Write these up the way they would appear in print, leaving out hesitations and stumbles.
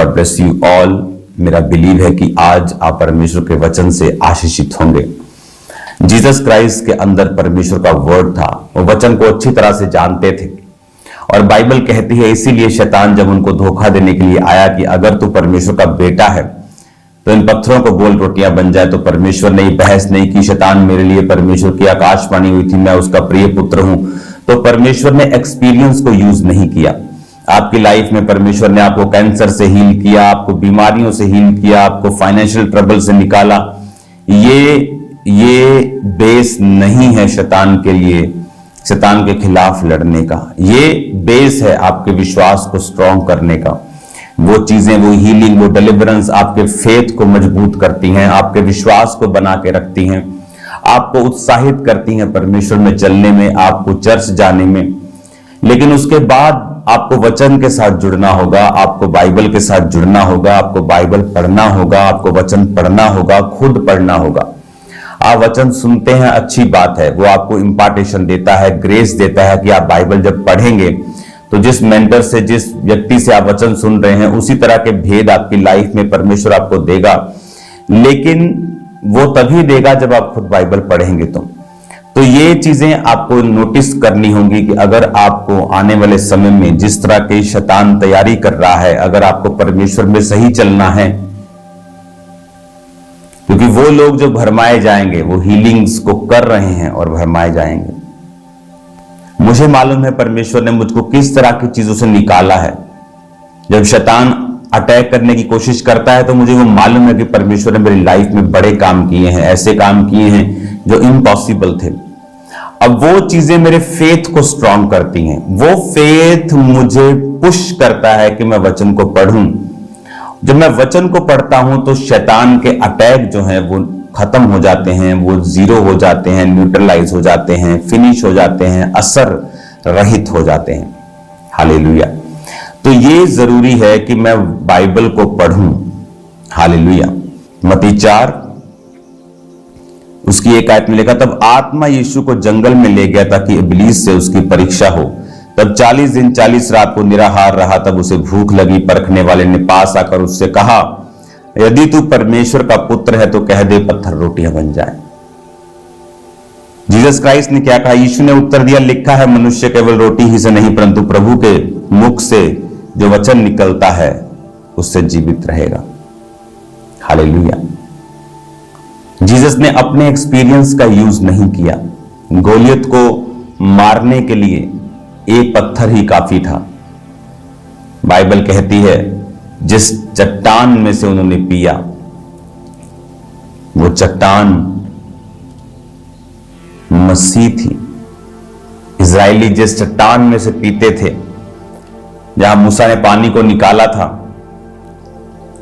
God bless you all. मेरा believe है कि आज आप परमेश्वर के वचन से आशीषित होंगे। जीसस क्राइस्ट के अंदर परमेश्वर का वर्ड था, वो वचन को अच्छी तरह से जानते थे और बाइबल कहती है इसीलिए शैतान जब उनको धोखा देने के लिए आया कि अगर तू परमेश्वर का बेटा है तो इन पत्थरों को बोल रोटियां बन जाए, तो परमेश्वर ने बहस नहीं की। शैतान मेरे लिए परमेश्वर की आकाशवाणी हुई थी, मैं उसका प्रिय पुत्र हूं। तो परमेश्वर ने एक्सपीरियंस को यूज नहीं किया। आपकी लाइफ में परमेश्वर ने आपको कैंसर से हील किया, आपको बीमारियों से हील किया, आपको फाइनेंशियल ट्रबल से निकाला। ये बेस नहीं है शैतान के लिए, शैतान के खिलाफ लड़ने का। ये बेस है आपके विश्वास को स्ट्रॉन्ग करने का। वो चीजें, वो हीलिंग, वो डिलीवरेंस आपके फेथ को मजबूत करती हैं, आपके विश्वास को बना के रखती हैं, आपको उत्साहित करती हैं परमेश्वर में चलने में, आपको चर्च जाने में। लेकिन उसके बाद आपको वचन के साथ जुड़ना होगा, आपको बाइबल के साथ जुड़ना होगा, आपको बाइबल पढ़ना होगा, आपको वचन पढ़ना होगा, खुद पढ़ना होगा। आप वचन सुनते हैं, अच्छी बात है, वो आपको इंपार्टेशन देता है, ग्रेस देता है कि आप बाइबल जब पढ़ेंगे तो जिस मेंटर से, जिस व्यक्ति से आप वचन सुन रहे हैं, उसी तरह के भेद आपकी लाइफ में परमेश्वर आपको देगा। लेकिन वो तभी देगा जब आप खुद बाइबल पढ़ेंगे। तो ये चीजें आपको नोटिस करनी होंगी कि अगर आपको आने वाले समय में जिस तरह के शैतान तैयारी कर रहा है, अगर आपको परमेश्वर में सही चलना है, क्योंकि वो लोग जो भरमाए जाएंगे वो हीलिंग्स को कर रहे हैं और भरमाए जाएंगे। मुझे मालूम है परमेश्वर ने मुझको किस तरह की चीजों से निकाला है। जब शैतान अटैक करने की कोशिश करता है तो मुझे वो मालूम है कि परमेश्वर ने मेरी लाइफ में बड़े काम किए हैं, ऐसे काम किए हैं जो इम्पॉसिबल थे। अब वो चीजें मेरे फेथ को स्ट्रॉन्ग करती हैं, वो फेथ मुझे पुश करता है कि मैं वचन को पढ़ूं। जब मैं वचन को पढ़ता हूं तो शैतान के अटैक जो हैं वो खत्म हो जाते हैं, वो जीरो हो जाते हैं, न्यूट्रलाइज हो जाते हैं, फिनिश हो जाते हैं, असर रहित हो जाते हैं। हालेलुया। तो ये जरूरी है कि मैं बाइबल को पढ़ूं। हालेलुया। मत्ती 4 उसकी एक आयत में लिखा, तब आत्मा यीशु को जंगल में ले गया ताकि इब्लीस से उसकी परीक्षा हो। तब 40 दिन 40 रात को निराहार रहा। तब उसे भूख लगी। परखने वाले ने पास आकर उससे कहा, यदि तू परमेश्वर का पुत्र है तो कह दे पत्थर रोटियां बन जाए। जीसस क्राइस्ट ने क्या कहा? यीशु ने उत्तर दिया, लिखा है मनुष्य केवल रोटी ही से नहीं परंतु प्रभु के मुख से जो वचन निकलता है उससे जीवित रहेगा। हालेलुया। जीसस ने अपने एक्सपीरियंस का यूज नहीं किया। गोलियत को मारने के लिए एक पत्थर ही काफी था। बाइबल कहती है जिस चट्टान में से उन्होंने पिया, वो चट्टान मसीह थी। इजरायली जिस चट्टान में से पीते थे, जहां मूसा ने पानी को निकाला था,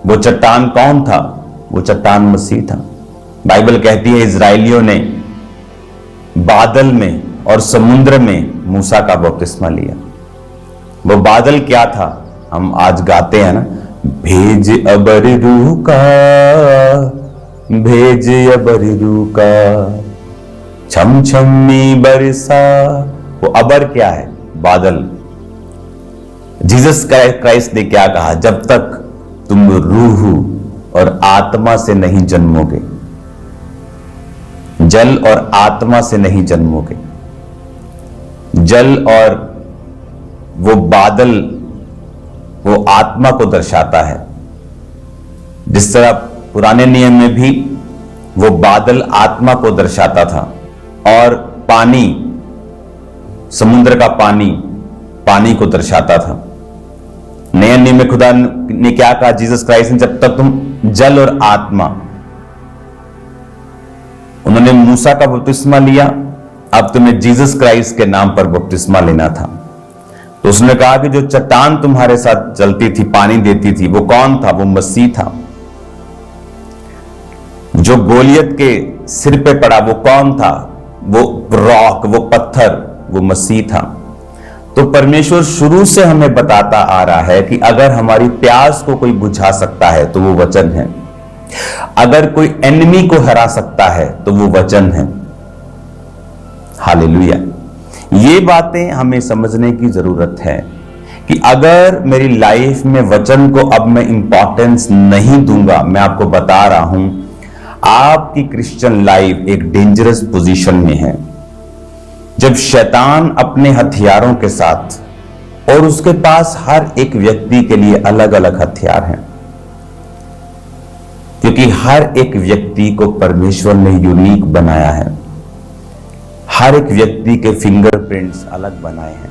वो चट्टान कौन था? वो चट्टान मसीह था। बाइबल कहती है इजरायलियों ने बादल में और समुद्र में मूसा का बपतिस्मा लिया। वो बादल क्या था? हम आज गाते हैं ना, भेज अबर रूह का, भेज अबर रूह का, छम छमी बरसा। वो अबर क्या है? बादल। जीसस क्राइस्ट ने क्या कहा? जब तक तुम रूह और आत्मा से नहीं जन्मोगे, जल और आत्मा से नहीं जन्मोगे। जल और वो बादल वो आत्मा को दर्शाता है। जिस तरह पुराने नियम में भी वो बादल आत्मा को दर्शाता था और पानी, समुद्र का पानी, पानी को दर्शाता था। नए नियम में खुदा ने क्या कहा? जीसस क्राइस्ट ने, जब तक तुम जल और आत्मा, उन्होंने मूसा का बपतिस्मा लिया, अब तुम्हें जीसस क्राइस्ट के नाम पर बपतिस्मा लेना था। तो उसने कहा कि जो चट्टान तुम्हारे साथ चलती थी, पानी देती थी, वो कौन था? वो मसीह था। जो गोलियत के सिर पे पड़ा वो कौन था? वो रॉक, वो पत्थर, वो मसीह था। तो परमेश्वर शुरू से हमें बताता आ रहा है कि अगर हमारी प्यास को कोई बुझा सकता है तो वो वचन है। अगर कोई एनिमी को हरा सकता है तो वो वचन है। हालेलुया। ये बातें हमें समझने की जरूरत है कि अगर मेरी लाइफ में वचन को अब मैं इंपॉर्टेंस नहीं दूंगा, मैं आपको बता रहा हूं आपकी क्रिश्चियन लाइफ एक डेंजरस पोजीशन में है। जब शैतान अपने हथियारों के साथ, और उसके पास हर एक व्यक्ति के लिए अलग अलग हथियार हैं, क्योंकि हर एक व्यक्ति को परमेश्वर ने यूनिक बनाया है, हर एक व्यक्ति के फिंगरप्रिंट्स अलग बनाए हैं।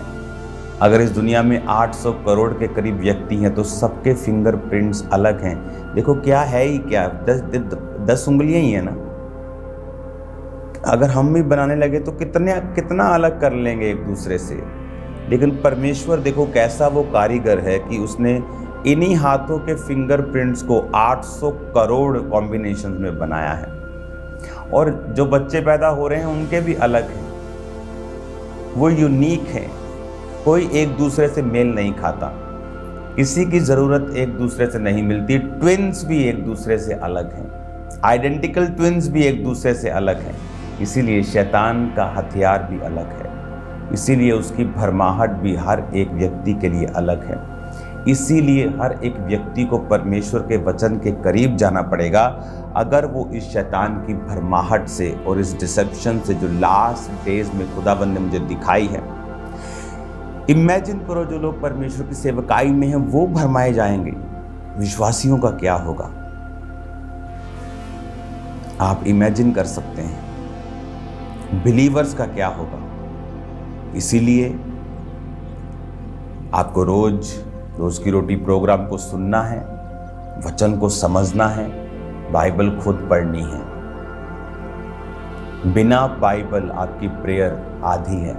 अगर इस दुनिया में 800 करोड़ के करीब व्यक्ति हैं तो सबके फिंगरप्रिंट्स अलग हैं। देखो क्या है ही क्या, 10 उंगलियां ही है ना। अगर हम भी बनाने लगे तो कितना अलग कर लेंगे एक दूसरे से। लेकिन परमेश्वर देखो कैसा वो कारीगर है कि उसने इन्हीं हाथों के फिंगरप्रिंट्स को 800 करोड़ कॉम्बिनेशन में बनाया है। और जो बच्चे पैदा हो रहे हैं उनके भी अलग हैं, वो यूनिक हैं, कोई एक दूसरे से मेल नहीं खाता, किसी की जरूरत एक दूसरे से नहीं मिलती। ट्विन्स भी एक दूसरे से अलग हैं, आइडेंटिकल ट्विन्स भी एक दूसरे से अलग हैं। इसीलिए शैतान का हथियार भी अलग है, इसीलिए उसकी भरमाहट भी हर एक व्यक्ति के लिए अलग है। इसीलिए हर एक व्यक्ति को परमेश्वर के वचन के करीब जाना पड़ेगा अगर वो इस शैतान की भरमाहट से और इस डिसेप्शन से जो लास्ट डेज में खुदाबंद ने मुझे दिखाई है। इमेजिन करो जो लोग परमेश्वर की सेवकाई में हैं वो भरमाए जाएंगे, विश्वासियों का क्या होगा? आप इमेजिन कर सकते हैं बिलीवर्स का क्या होगा। इसीलिए आपको रोज की रोटी प्रोग्राम को सुनना है, वचन को समझना है, बाइबल खुद पढ़नी है। बिना बाइबल आपकी प्रेयर आधी है।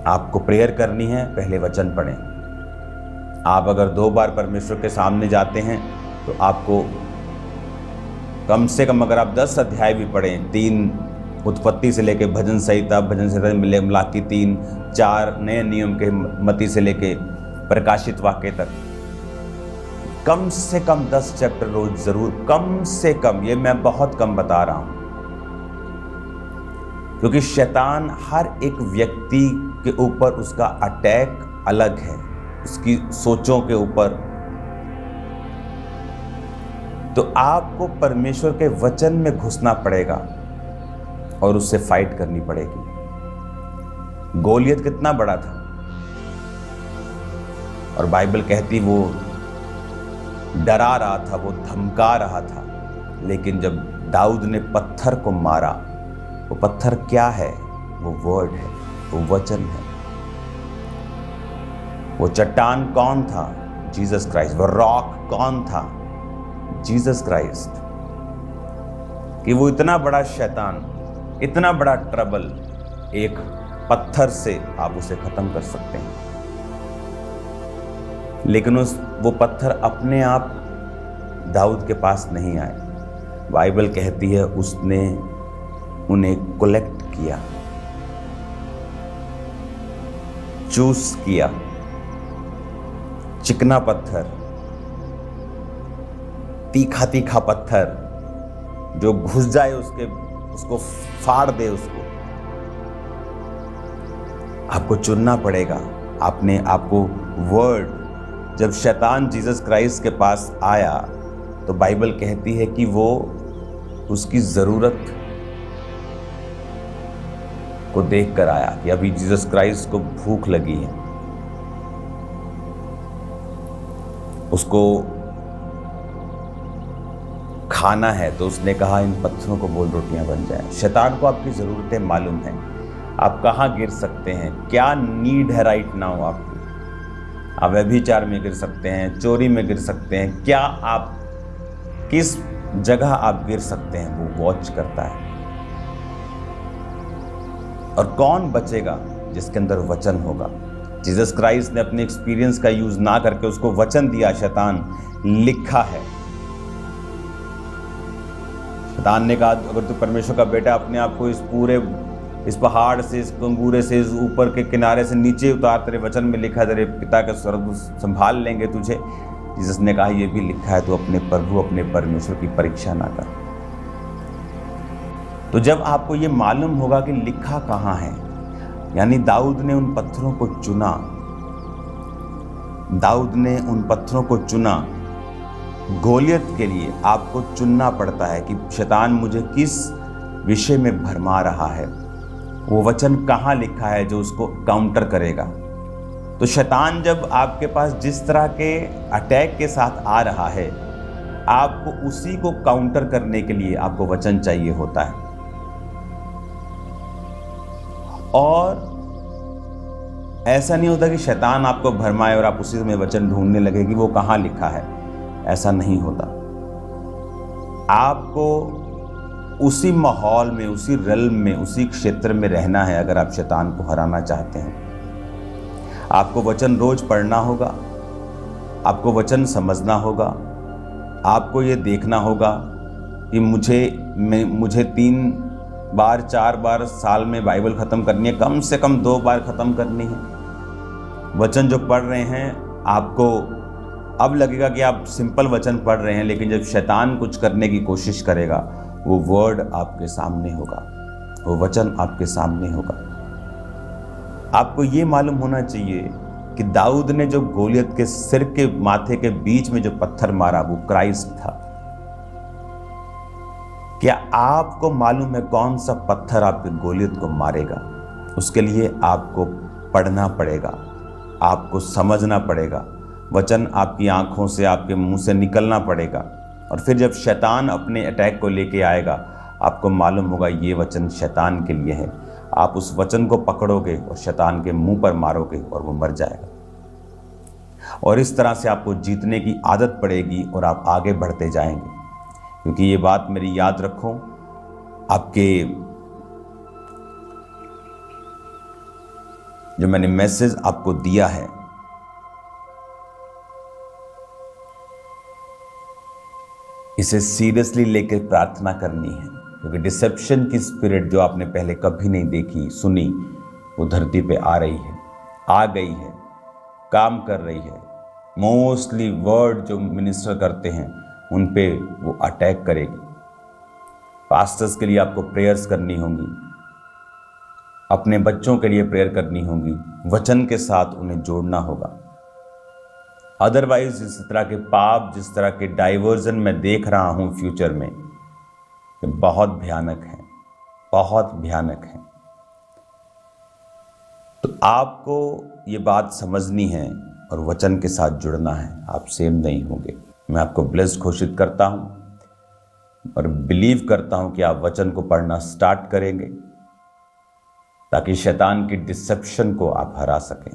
आपको प्रेयर करनी है, पहले वचन पढ़ें। आप अगर 2 बार परमेश्वर के सामने जाते हैं तो आपको कम से कम, अगर आप 10 अध्याय भी पढ़ें, 3 उत्पत्ति से लेके भजन संहिता मिलाकी 3, 4 नए नियम के मती से लेके प्रकाशित वाक्य तक, कम से कम 10 चैप्टर रोज जरूर, कम से कम। ये मैं बहुत कम बता रहा हूं, क्योंकि शैतान हर एक व्यक्ति के ऊपर उसका अटैक अलग है, उसकी सोचों के ऊपर। तो आपको परमेश्वर के वचन में घुसना पड़ेगा और उससे फाइट करनी पड़ेगी। गोलियत कितना बड़ा था, और बाइबल कहती वो डरा रहा था, वो धमका रहा था। लेकिन जब दाऊद ने पत्थर को मारा, वो पत्थर क्या है? वो वर्ड है, वो वचन है। वो चट्टान कौन था? Jesus Christ. वो रॉक कौन था? Jesus Christ. कि वो इतना बड़ा शैतान, इतना बड़ा ट्रबल, एक पत्थर से आप उसे खत्म कर सकते हैं। लेकिन वो पत्थर अपने आप दाऊद के पास नहीं आए। बाइबल कहती है उसने उन्हें कलेक्ट किया, चूस किया। चिकना पत्थर, तीखा तीखा पत्थर जो घुस जाए उसको फाड़ दे। उसको आपको चुनना पड़ेगा। आपको वर्ड, जब शैतान जीसस क्राइस्ट के पास आया तो बाइबल कहती है कि वो उसकी जरूरत को देख कर आया कि अभी जीसस क्राइस्ट को भूख लगी है, उसको खाना है। तो उसने कहा इन पत्थरों को बोल रोटियां बन जाएं। शैतान को आपकी ज़रूरतें मालूम हैं, आप कहाँ गिर सकते हैं, क्या नीड है राइट नाउ आपकी। आप व्यभिचार में गिर सकते हैं, चोरी में गिर सकते हैं, क्या आप किस जगह आप गिर सकते हैं, वो वॉच करता है। और कौन बचेगा? जिसके अंदर वचन होगा। जीसस क्राइस्ट ने अपने एक्सपीरियंस का यूज ना करके उसको वचन दिया। शैतान लिखा है, शैतान ने कहा अगर तू परमेश्वर का बेटा, अपने आप को इस पहाड़ से, इस कंगूरे से, इस ऊपर के किनारे से नीचे उतार, तेरे वचन में लिखा है तेरे पिता के स्वर्ग संभाल लेंगे तुझे। जीसस ने कहा ये भी लिखा है, तो अपने प्रभु अपने परमेश्वर की परीक्षा ना कर। तो जब आपको ये मालूम होगा कि लिखा कहाँ है, यानी दाऊद ने उन पत्थरों को चुना दाऊद ने उन पत्थरों को चुना। गोलियत के लिए आपको चुनना पड़ता है कि शैतान मुझे किस विषय में भरमा रहा है, वो वचन कहाँ लिखा है जो उसको काउंटर करेगा। तो शैतान जब आपके पास जिस तरह के अटैक के साथ आ रहा है, आपको उसी को काउंटर करने के लिए आपको वचन चाहिए होता है। और ऐसा नहीं होता कि शैतान आपको भरमाए और आप उसी में वचन ढूंढने लगे कि वो कहाँ लिखा है। ऐसा नहीं होता। आपको उसी माहौल में, उसी रेल्म में, उसी क्षेत्र में रहना है अगर आप शैतान को हराना चाहते हैं। आपको वचन रोज पढ़ना होगा, आपको वचन समझना होगा, आपको ये देखना होगा कि मुझे 3 बार 4 बार साल में बाइबल ख़त्म करनी है, कम से कम 2 बार ख़त्म करनी है। वचन जो पढ़ रहे हैं, आपको अब लगेगा कि आप सिंपल वचन पढ़ रहे हैं, लेकिन जब शैतान कुछ करने की कोशिश करेगा, वो वर्ड आपके सामने होगा, वो वचन आपके सामने होगा। आपको ये मालूम होना चाहिए कि दाऊद ने जो गोलियत के सिर के माथे के बीच में जो पत्थर मारा, वो क्राइस्ट था। क्या आपको मालूम है कौन सा पत्थर आपके गोलियत को मारेगा? उसके लिए आपको पढ़ना पड़ेगा, आपको समझना पड़ेगा, वचन आपकी आंखों से, आपके मुंह से निकलना पड़ेगा। और फिर जब शैतान अपने अटैक को लेके आएगा, आपको मालूम होगा ये वचन शैतान के लिए है। आप उस वचन को पकड़ोगे और शैतान के मुंह पर मारोगे और वो मर जाएगा। और इस तरह से आपको जीतने की आदत पड़ेगी और आप आगे बढ़ते जाएंगे। क्योंकि ये बात मेरी याद रखो, आपके जो मैंने मैसेज आपको दिया है, इसे सीरियसली लेकर प्रार्थना करनी है। क्योंकि डिसेप्शन की स्पिरिट जो आपने पहले कभी नहीं देखी सुनी, वो धरती पे आ रही है, आ गई है, काम कर रही है। मोस्टली वर्ड जो मिनिस्टर करते हैं उन पे वो अटैक करेगी। पास्टर्स के लिए आपको प्रेयर्स करनी होंगी, अपने बच्चों के लिए प्रेयर करनी होगी, वचन के साथ उन्हें जोड़ना होगा। अदरवाइज इस तरह के पाप, जिस तरह के डाइवर्जन मैं देख रहा हूं फ्यूचर में, बहुत भयानक है, बहुत भयानक है। तो आपको ये बात समझनी है और वचन के साथ जुड़ना है, आप सेम नहीं होंगे। मैं आपको ब्लेस्ड घोषित करता हूं और बिलीव करता हूं कि आप वचन को पढ़ना स्टार्ट करेंगे ताकि शैतान की डिसेप्शन को आप हरा सकें।